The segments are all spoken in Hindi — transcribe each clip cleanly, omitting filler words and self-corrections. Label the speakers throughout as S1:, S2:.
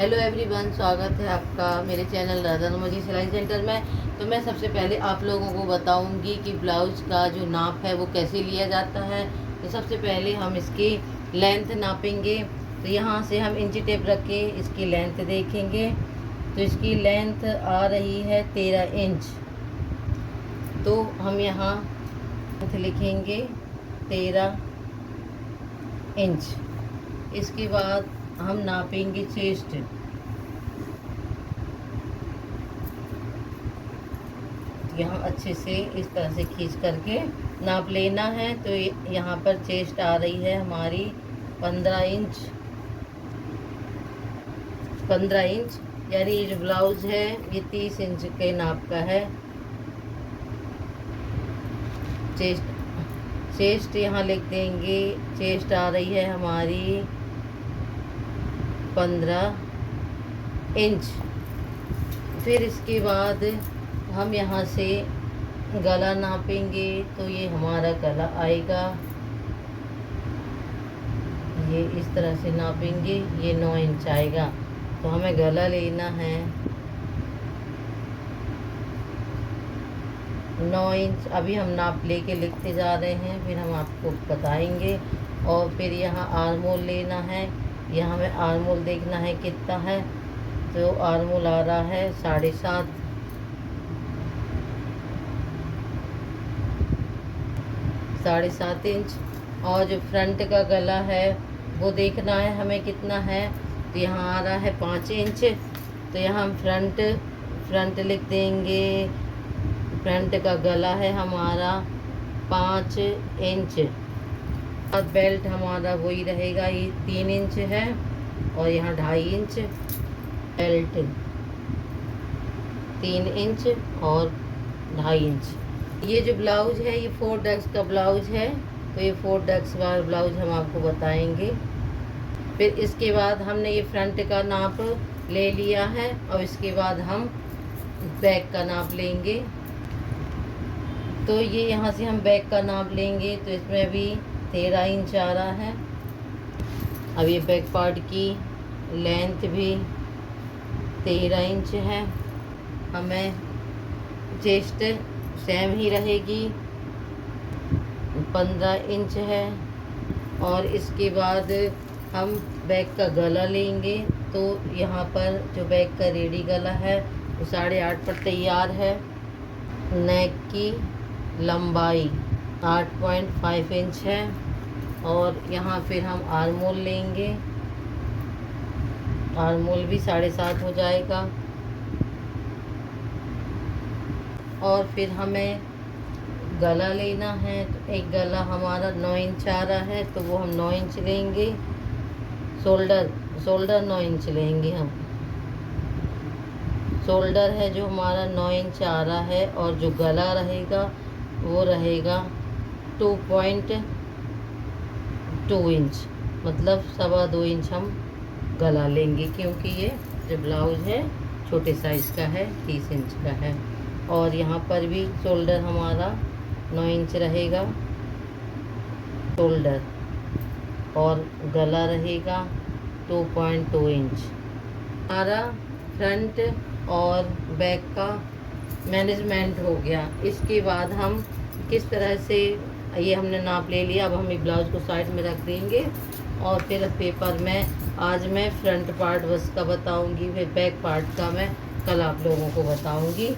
S1: हेलो एवरीवन, स्वागत है आपका मेरे चैनल राधा नमोजी सिलाई सेंटर में। तो मैं सबसे पहले आप लोगों को बताऊंगी कि ब्लाउज़ का जो नाप है वो कैसे लिया जाता है। तो सबसे पहले हम इसकी लेंथ नापेंगे। तो यहाँ से हम इंची टेप रख के इसकी लेंथ देखेंगे। तो इसकी लेंथ आ रही है 13 इंच। तो हम यहाँ लिखेंगे 13 इंच। इसके बाद हम नापेंगे चेस्ट। यहाँ अच्छे से इस तरह से खींच करके नाप लेना है। तो यहाँ पर चेस्ट आ रही है हमारी 15 इंच। 15 इंच यानी ये जो ब्लाउज है ये 30 इंच के नाप का है। चेस्ट यहाँ लिख देंगे। चेस्ट आ रही है हमारी 15 इंच। फिर इसके बाद हम यहाँ से गला नापेंगे। तो ये हमारा गला आएगा, ये इस तरह से नापेंगे, ये 9 इंच आएगा। तो हमें गला लेना है 9 इंच। अभी हम नाप लेके लिखते जा रहे हैं, फिर हम आपको बताएंगे। और फिर यहाँ आर्मोल लेना है। यहाँ हमें आर्मोल देखना है कितना है। तो आर्मोल आ रहा है 7.5। 7.5 इंच। और जो फ्रंट का गला है वो देखना है हमें कितना है। तो यहाँ आ रहा है 5 इंच। तो यहाँ हम फ्रंट लिख देंगे। फ्रंट का गला है हमारा 5 इंच। और बेल्ट हमारा वही रहेगा, ये 3 इंच है। और यहाँ 2.5 इंच बेल्ट, 3 इंच और 2.5 इंच। ये जो ब्लाउज है ये 4 डक्स का ब्लाउज है। तो ये 4 डक्स वाला ब्लाउज हम आपको बताएंगे। फिर इसके बाद हमने ये फ्रंट का नाप ले लिया है और इसके बाद हम बैक का नाप लेंगे। तो ये यहाँ से हम बैक का नाप लेंगे। तो इसमें अभी 13 इंच आ रहा है। अब ये बैक पार्ट की लेंथ भी 13 इंच है। हमें चेस्ट सेम ही रहेगी, 15 इंच है। और इसके बाद हम बैक का गला लेंगे। तो यहाँ पर जो बैक का रेडी गला है वो 8.5 पर तैयार है। नेक की लंबाई 8.5 इंच है। और यहाँ फिर हम आर्मोल लेंगे। आर्मोल भी 7.5 हो जाएगा। और फिर हमें गला लेना है। तो एक गला हमारा 9 इंच आ रहा है, तो वो हम 9 इंच लेंगे। शोल्डर 9 इंच लेंगे हम। शोल्डर है जो हमारा 9 इंच आ रहा है। और जो गला रहेगा वो रहेगा 2.2 इंच, मतलब 2.25 इंच हम गला लेंगे, क्योंकि ये जो ब्लाउज है छोटे साइज़ का है, 30 इंच का है। और यहाँ पर भी शोल्डर हमारा 9 इंच रहेगा शोल्डर। और गला रहेगा 2.2 इंच। हमारा फ्रंट और बैक का मैनेजमेंट हो गया। इसके बाद हम किस तरह से, ये हमने नाप ले लिया। अब हम ये ब्लाउज को साइड में रख देंगे। और फिर पेपर में आज मैं फ्रंट पार्ट बस का बताऊंगी, फिर बैक पार्ट का मैं कल आप लोगों को बताऊंगी।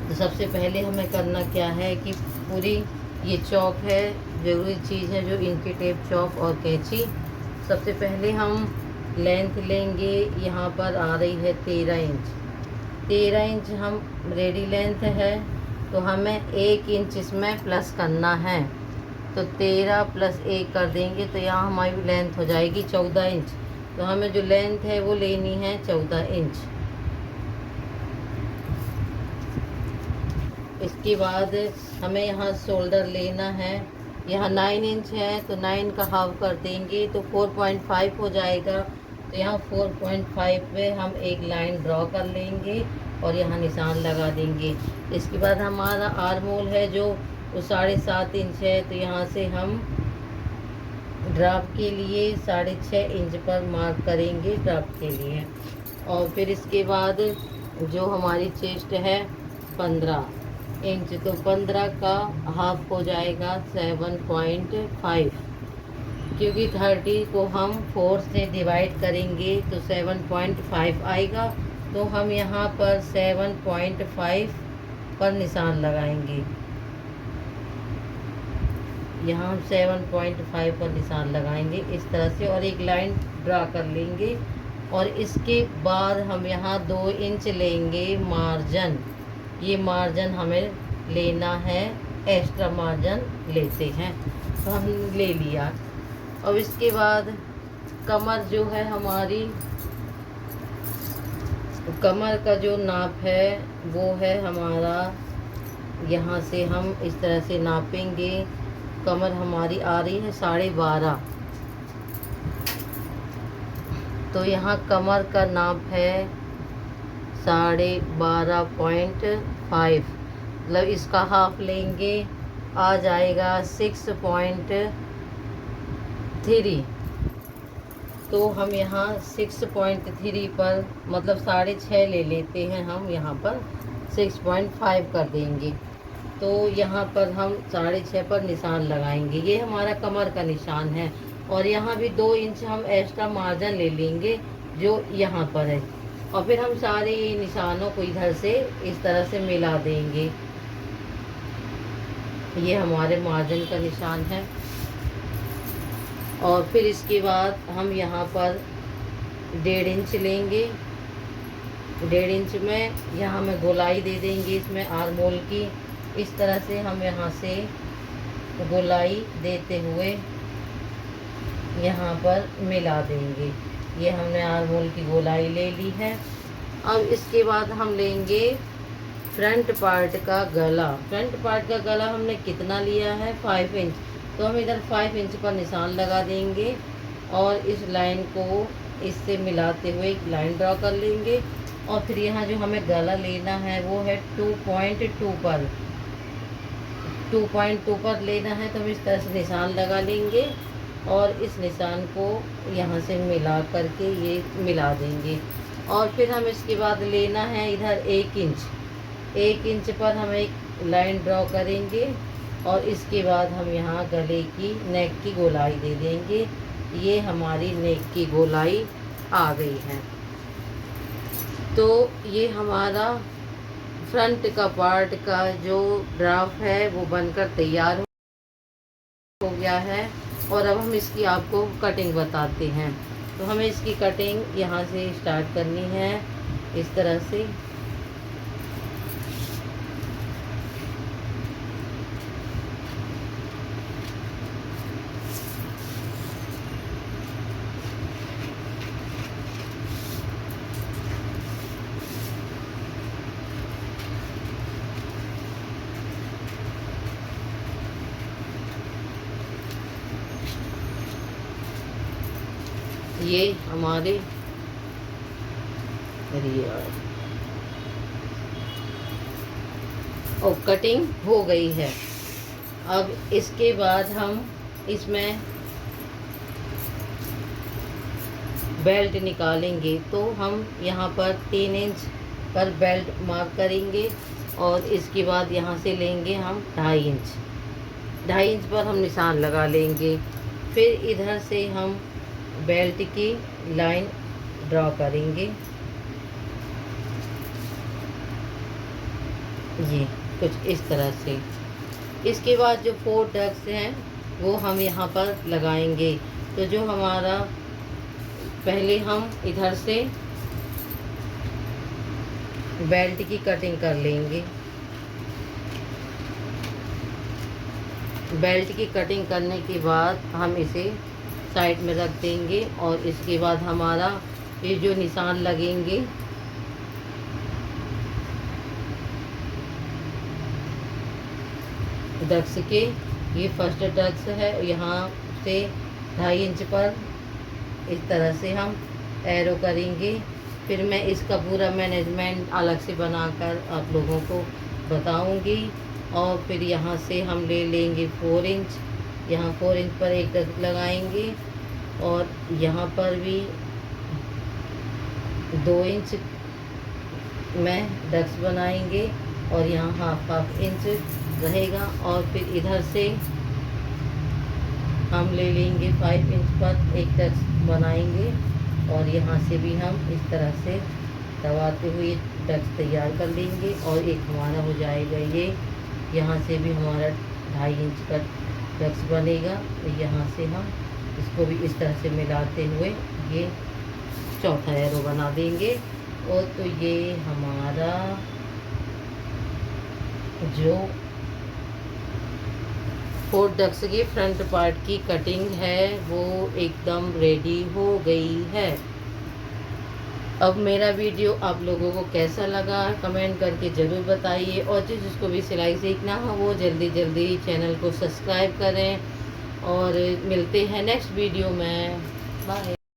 S1: तो सबसे पहले हमें करना क्या है कि पूरी ये चौक है, ज़रूरी चीज़ है जो इंची टेप, चौक और कैंची। सबसे पहले हम लेंथ लेंगे। यहाँ पर आ रही है 13 इंच। 13 इंच हम रेडी लेंथ है। तो हमें 1 इंच इसमें प्लस करना है। तो 13 + 1 कर देंगे तो यहाँ हमारी लेंथ हो जाएगी 14 इंच। तो हमें जो लेंथ है वो लेनी है 14 इंच। इसके बाद हमें यहाँ शोल्डर लेना है। यहाँ 9 इंच है, तो 9 का हाफ कर देंगे तो 4.5 हो जाएगा। तो यहाँ 4.5 पे हम एक लाइन ड्रॉ कर लेंगे और यहाँ निशान लगा देंगे। इसके बाद हमारा आर्मोल है जो वो 7.5 इंच है। तो यहाँ से हम ड्राफ्ट के लिए 6.5 इंच पर मार्क करेंगे ड्राफ्ट के लिए। और फिर इसके बाद जो हमारी चेस्ट है 15 इंच, तो 15 का हाफ हो जाएगा 7.5, क्योंकि 30 को हम 4 से डिवाइड करेंगे तो 7.5 आएगा। तो हम यहाँ पर 7.5 पर निशान लगाएंगे। यहाँ हम 7.5 पर निशान लगाएंगे इस तरह से, और एक लाइन ड्रा कर लेंगे। और इसके बाद हम यहाँ 2 इंच लेंगे मार्जिन। ये मार्जिन हमें लेना है, एक्स्ट्रा मार्जिन लेते हैं, तो हम ले लिया। अब इसके बाद कमर जो है हमारी, कमर का जो नाप है वो है हमारा, यहाँ से हम इस तरह से नापेंगे। कमर हमारी आ रही है 12.5, तो यहाँ कमर का नाप है 12.5, मतलब इसका हाफ लेंगे, आ जाएगा 6.3। तो हम यहाँ 6.3 पर, मतलब 6.5 ले लेते हैं हम, यहाँ पर 6.5 कर देंगे। तो यहाँ पर हम 6.5 पर निशान लगाएंगे। ये हमारा कमर का निशान है। और यहाँ भी 2 इंच हम एक्स्ट्रा मार्जिन ले लेंगे जो यहाँ पर है, और फिर हम सारे ये निशानों को इधर से इस तरह से मिला देंगे। ये हमारे मार्जिन का निशान है। और फिर इसके बाद हम यहाँ पर 1.5 इंच लेंगे। 1.5 इंच में यहाँ में गोलाई दे देंगे इसमें आर्म होल की। इस तरह से हम यहाँ से गोलाई देते हुए यहाँ पर मिला देंगे। ये हमने आर्म होल की गोलाई ले ली है। अब इसके बाद हम लेंगे फ्रंट पार्ट का गला। फ्रंट पार्ट का गला हमने कितना लिया है, 5 इंच, तो हम इधर 5 इंच पर निशान लगा देंगे और इस लाइन को इससे मिलाते हुए एक लाइन ड्रा कर लेंगे। और फिर यहाँ जो हमें गला लेना है वो है 2.2 पर, 2.2 पर लेना है। तो हम इस तरह से निशान लगा लेंगे और इस निशान को यहाँ से मिला करके ये मिला देंगे। और फिर हम इसके बाद लेना है इधर 1 इंच। 1 इंच पर हम एक लाइन ड्रॉ करेंगे और इसके बाद हम यहाँ गले की नेक की गोलाई दे देंगे। ये हमारी नेक की गोलाई आ गई है। तो ये हमारा फ्रंट का पार्ट का जो ड्राफ्ट है वो बनकर तैयार हो गया है। और अब हम इसकी आपको कटिंग बताते हैं। तो हमें इसकी कटिंग यहाँ से स्टार्ट करनी है इस तरह से। ये हमारे और कटिंग हो गई है। अब इसके बाद हम इसमें बेल्ट निकालेंगे। तो हम यहाँ पर 3 इंच पर बेल्ट मार्क करेंगे और इसके बाद यहाँ से लेंगे हम 2.5 इंच। 2.5 इंच पर हम निशान लगा लेंगे। फिर इधर से हम बेल्ट की लाइन ड्रॉ करेंगे, ये कुछ इस तरह से। इसके बाद जो 4 टक्स हैं वो हम यहाँ पर लगाएंगे। तो जो हमारा, पहले हम इधर से बेल्ट की कटिंग कर लेंगे। बेल्ट की कटिंग करने के बाद हम इसे साइड में रख देंगे और इसके बाद हमारा ये जो निशान लगेंगे डक्स के, ये फर्स्ट डक्स है, यहाँ से 2.5 इंच पर इस तरह से हम एरो करेंगे। फिर मैं इसका पूरा मैनेजमेंट अलग से बनाकर आप लोगों को बताऊंगी। और फिर यहाँ से हम ले लेंगे 4 इंच यहाँ 4 इंच पर एक डक्स लगाएंगे और यहाँ पर भी 2 इंच में डक्स बनाएंगे और यहाँ हाफ इंच रहेगा। और फिर इधर से हम ले लेंगे 5 इंच पर एक डक्स बनाएंगे और यहाँ से भी हम इस तरह से दबाते हुए डक्स तैयार कर लेंगे और एक हमारा हो जाएगा ये। यहाँ से भी हमारा 2.5 इंच का डक्स बनेगा। तो यहाँ से हम इसको भी इस तरह से मिलाते हुए ये चौथा एरो बना देंगे। और तो ये हमारा जो 4 डक्स के फ्रंट पार्ट की कटिंग है वो एकदम रेडी हो गई है। अब मेरा वीडियो आप लोगों को कैसा लगा कमेंट करके ज़रूर बताइए और जिसको भी सिलाई सीखना हो वो जल्दी जल्दी चैनल को सब्सक्राइब करें और मिलते हैं नेक्स्ट वीडियो में। बाय।